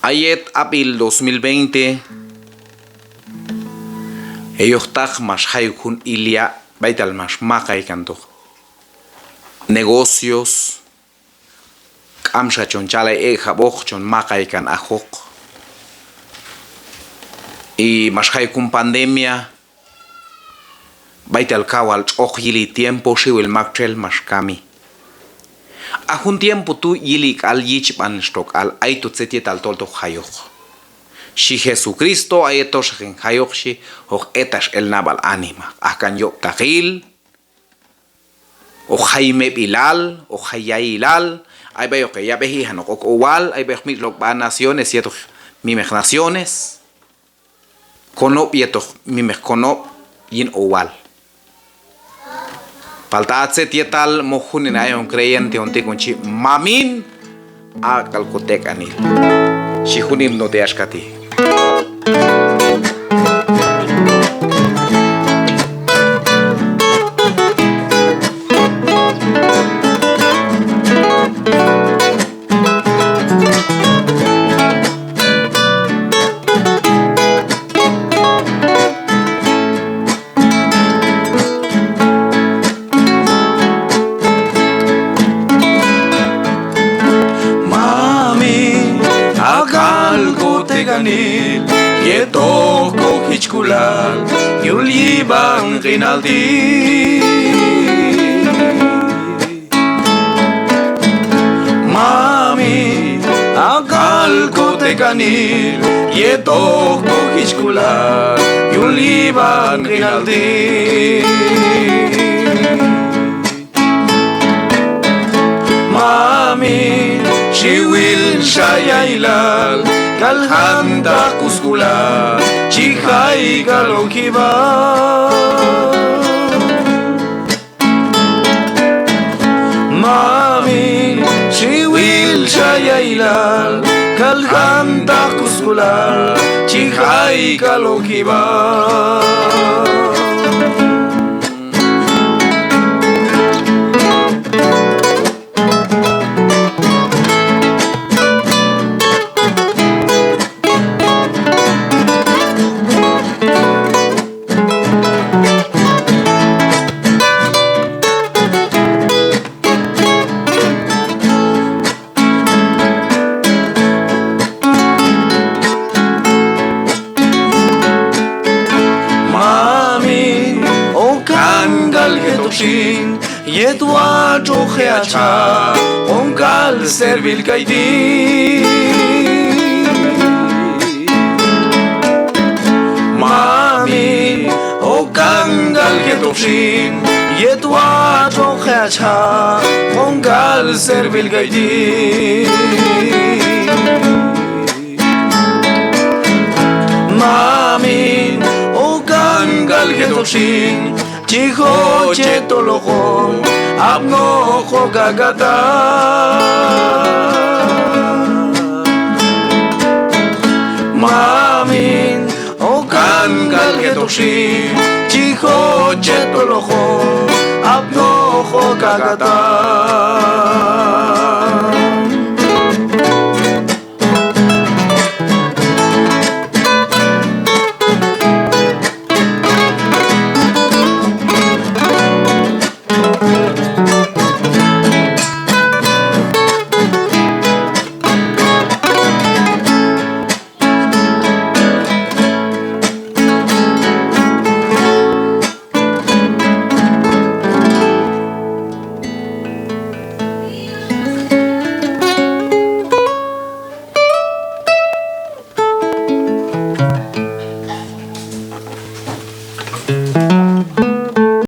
Ayet abril 2020. Ellos tag más haykun ilia baital más maka ikanto. Negocios. Kamsha chonchala jabok chon maka ikan ajok. Y más haykun pandemia. Baital kawal chok yili tiempo shiwil maktrel más kami. A un tiempo tu yilik al yich banstok al aitu tsetiet al tolto hayok. Si Jesucristo aetos en hayok si o etas el nabal anima. Akan yo tahil o Jaime Bilal o Hayayilal. Ay veo que ya vejijan o igual ay veo mis ba naciones cierto mimes naciones. Kono pieto mimes kono yin igual. Paltatse tietal mohunin ayon creyente onte conchi mamin a calcotec anil. Shihunim no te ashkati. Yeto kokichkulal Yuliban Rinaldi Mami Akal kotekanil Yeto kokichkulal Yuliban Rinaldi Mami Shiwil Shayailal Kalhanda kuskula Chihai galokiba Mami Shiwil shayailal Kalhanda kuskula Chihai galokiba Yetwa chocheacha Onkal servil kaidi Mami Okangal ketoshin Yetwa chocheacha Onkal servil kaidi Mami Okangal ketoshin Chijo chetolojo, abnojo gagata. Mamin, okan galgetoshi, chijo chetolojo, abnojo gagata.